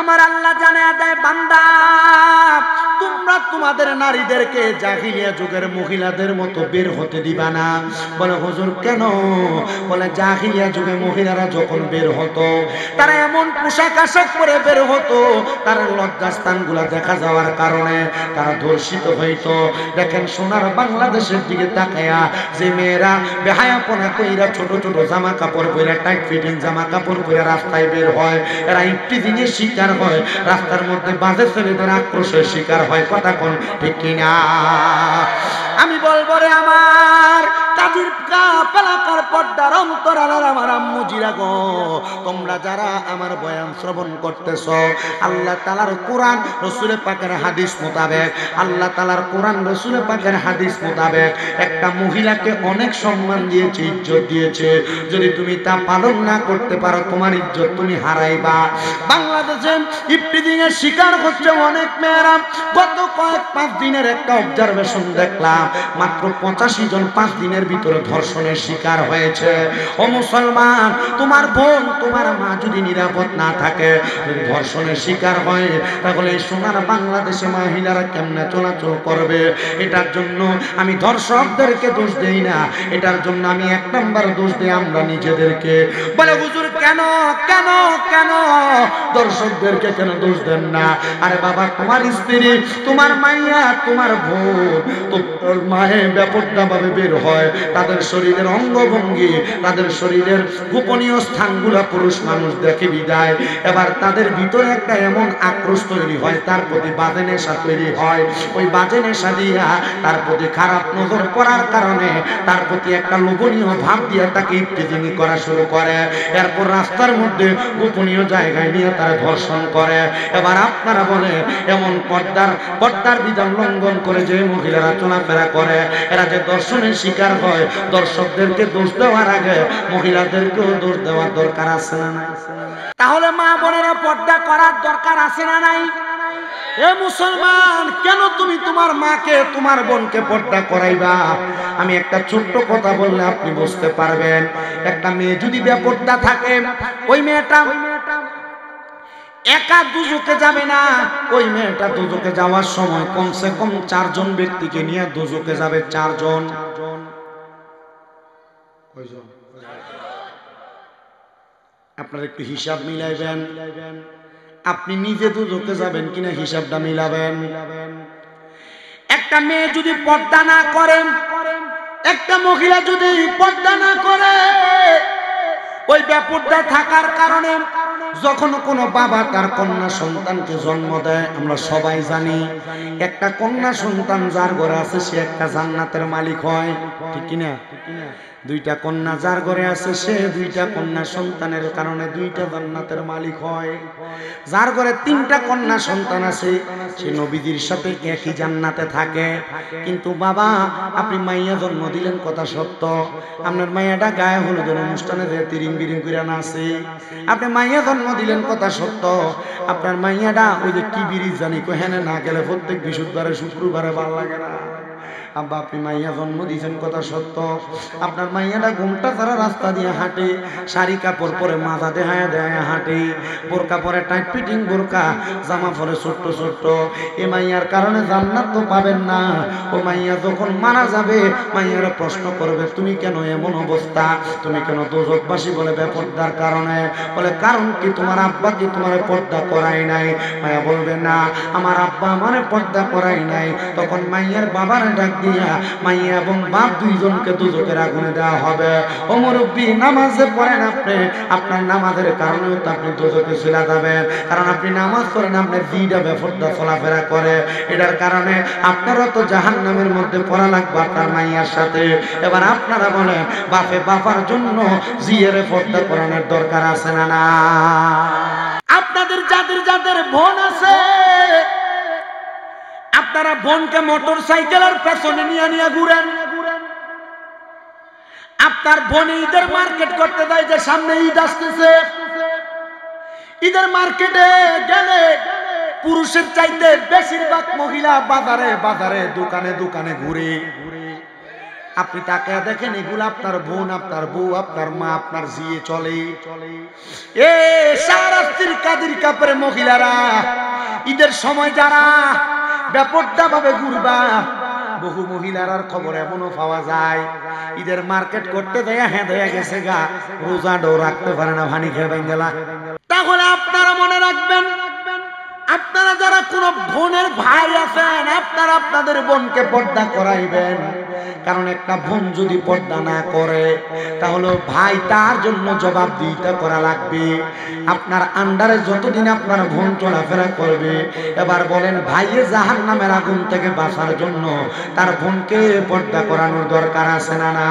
আমার আল্লাহ জানায়া দেয়, বান্দা তোমরা তোমাদের নারীদেরকে জাহিলিয়া যুগের মহিলাদের মতো বের হতে দিবা না। বলে হুজুর কেন? বলে জাহিলিয়া যুগে মহিলারা যখন বের হতো তারা এমন পোশাক আশাক পরে বের হতো, তার লজ্জাস্থানগুলো দেখা যাওয়ার কারণে তারা ধর্ষিত হইতো। দেখেন সোনার বাংলাদেশের দিকে তাকায়া যে মেয়েরা বেহায়াপনা কইরা ছোট ছোট জামা কাপড় পরে, টাইট ফিটিং জামা কাপড় পরে রাস্তায় বের হয়, এরা ইফতিজিংয়ের শিকার হয়, রাস্তার মধ্যে বাজে ছেলেদের আক্রোশের শিকার হয়। কথা কোন ঠিক কিনা? আমি বলবো রে আমার কাজীর পালাকার পর্দার অন্তরালের আমার আম্মু জিরা গো, তোমরা যারা আমার বয়ান শ্রবণ করতেছ, আল্লাহ তাআলার কোরআন রাসূল পাকের হাদিস মোতাবেক, আল্লাহ তাআলার কোরআন রাসূল পাকের হাদিস মোতাবেক একটা মহিলাকে অনেক সম্মান দিয়েছে, ইজ্জত দিয়েছে। যদি তুমি তা পালন না করতে পারো তোমার ইজ্জত তুমি হারাইবা। বাংলাদেশে ইফতিজিং এর শিকার হচ্ছে অনেক মেয়েরা। গত কয়েক 5 দিনের একটা অবজারভেশন দেখলাম, মাত্র 85 জন 5 দিনের ভিতরে ধর্ষণের শিকার হয়েছে। ও মুসলমান, তোমার বোন তোমার মা যদি নিরাপদ না থাকে, যদি ধর্ষণের শিকার হয়, তাহলে এই সোনার বাংলাদেশে মহিলারা কেমনে চলাচল করবে? এটার জন্য আমি ধর্ষকদেরকে দোষ দেই না, এটার জন্য আমি 1 নাম্বার দোষ দেই আমরা নিজেদেরকে। বলে হুজুর কেন কেন কেন দর্শকদেরকে কেন দোষ দেন না? আরে বাবা, তোমার স্ত্রী, তোমার মাইয়া, তোমার বোন, তোর মায়ে বেপরদাভাবে বের হয়, তাদের শরীরের অঙ্গভঙ্গি, তাদের শরীরের গোপনীয় স্থানগুলো পুরুষ মানুষ দেখে বিদায়, এবার তাদের ভিতরে একটা এমন আক্রোশ তৈরি হয়, তার প্রতি বাজে নেশা তৈরি হয়। ওই বাজে নেশা দিয়া তার প্রতি খারাপ নজর পড়ার কারণে তার প্রতি একটা লোভনীয় ভাব দিয়ে তাকে ইফতিজিং করা শুরু করে। এরপর রাস্তার মধ্যে গোপনীয় জায়গায় নিয়ে তারা ধর্ষণ করে। এবার আপনারা বলে এমন পর্দার বিধান লঙ্ঘন করে যে মহিলারা চলাফেরা করে, এরা যে দর্শনের শিকার হয়, দর্শকদেরকে দোষ দেওয়ার আগে মহিলাদেরকেও দোষ দেওয়ার দরকার আছে না নাই? তাহলে মা বোনেরা পর্দা করার দরকার আছে না নাই? এ মুসলমান, কেন তুমি তোমার মাকে তোমার বোনকে পর্দা করাইবা? আমি একটা ছোট্ট কথা বললে আপনি বুঝতে পারবেন। একটা মেয়ে যদি বেপর্দা থাকে, ওই মেয়েটা একা দুজকে যাবে না। ওই মেয়েটা দুজকে যাওয়ার সময় কমসে কম 4 জন ব্যক্তিকে নিয়ে দুজকে যাবে। 4 জন। কয়জন? আপনারা একটু হিসাব মিলাইবেন। আপনি নিজে দুজকে যাবেন কিনা হিসাবটা মিলাবেন। একটা মেয়ে যদি পর্দা না করে, একটা মহিলা যদি পর্দা না করে, ওই বেপর্দা থাকার কারণে যখন কোনো বাবা তার কন্যা সন্তানকে জন্ম দেয়, আমরা সবাই জানি একটা কন্যা সন্তান যার ঘরে আছে সে একটা জান্নাতের মালিক হয়, ঠিক কিনা? 2টা কন্যা যার ঘরে আছে সে 2টা কন্যা সন্তানের কারণে 2টা জান্নাতের মালিক হয়। যার ঘরে 3টা কন্যা সন্তান আছে সে নবীজির সাথে একই জান্নাতে থাকে। কিন্তু বাবা, আপনি মাইয়া জন্ম দিলেন, কথা সত্য, আপনার মাইয়াটা গায়ে হলুদের অনুষ্ঠানে যে তিরিং বিরিং করে নাচে, আপনি মাইয়া জন্ম দিলেন, কথা সত্য, আপনার মাইয়াটা ওই যে কি বিরিজ জানি কোহেনে না গেলে প্রত্যেক বৃহস্পতিবারে শুক্রবারে ভালো লাগে না। আব্বা, আপনি মাইয়া জন্ম দিয়েছেন, কথা সত্য, আপনার মাইয়াটা ঘুমটা ছাড়া রাস্তা দিয়ে হাঁটে, শাড়ি কাপড় পরে মাথা দেহায় দেহায় হাঁটে, বোরকা পরে টাইট ফিটিং বোরকা, জামা পরে ছোট্ট ছোট্ট। এ মাইয়ার কারণে জান্নাত তো পাবেন না। ও মাইয়া যখন মারা যাবে, মাইয়ারা প্রশ্ন করবে তুমি কেন এমন অবস্থা, তুমি কেন দোজকবাসী? বলে বেপর্দার কারণে। বলে কারণ কি? তোমার আব্বা কি তোমার পর্দা করাই নাই? মাইয়া বলবে না, আমার আব্বা আমারে পর্দা করাই নাই। তখন মাইয়ার বাবার ডাক দিয়া মাইয়া এবং বাপ 2 জনকে দোজকের আগুনে দেওয়া হবে। ও মুরব্বি, নামাজে পড়েন আপনি, আপনার নামাজের কারণেও তো আপনি দোজকে চলে যাবেন, কারণ আপনি নামাজ পড়েন, আপনি দিদা বেপর্দা চলাফেরা করে, এটার কারণে আপনারও তো জাহান্নামের মধ্যে পড়া লাগবে আপনার মাইয়ার সাথে। এবার আপনারা বলেন, বাপে বাবার জন্য জিয়ারে পর্দা করানোর দরকার আছে না না? আপনাদের যাদের যাদের বোন আছে, আপনারা বোনকে মোটর সাইকেলের পেছনে নিয়ে নিয়ে ঘুরেন। আপনার বোন ঈদের মার্কেট করতে যায়, যে সামনে ঈদ আসতেছে, ঈদের মার্কেটে গেলে পুরুষের চাইতে বেশিরভাগ মহিলা বাজারে বাজারে দোকানে দোকানে ঘুরে। আপনি তাকে দেখেন এগুলো আপনার বোন, আপনার বউ, আপনার মা, আপনার জিয়ে চলে। এ শাহরাস্তির কাদির কাপড়ে মহিলারা ঈদের সময় যারা ব্যাপারটা ভাবে ঘুরবা, বহু মহিলার খবর এমনও পাওয়া যায় ঈদের মার্কেট করতে দেয়া হ্যাঁ দেয়া গেছে গা, রোজাটাও রাখতে পারে না, ভানি খেয়ে গেলা। তাহলে আপনারা মনে রাখবেন, আপনারা যারা কোনো বোনের ভাই আছেন, আপনারা আপনাদের বোনকে পর্দা করাইবেন। কারণ একটা বোন যদি পর্দা না করে তাহলে ভাই তার জন্য জবাবদিহিতা করা লাগবে। আপনার আন্ডারে যতদিন আপনার বোন চলাফেরা করবে, এবার বলেন ভাইয়ে জাহান্নামের আগুন থেকে বাঁচার জন্য তার বোনকে পর্দা করানোর দরকার আছে না না?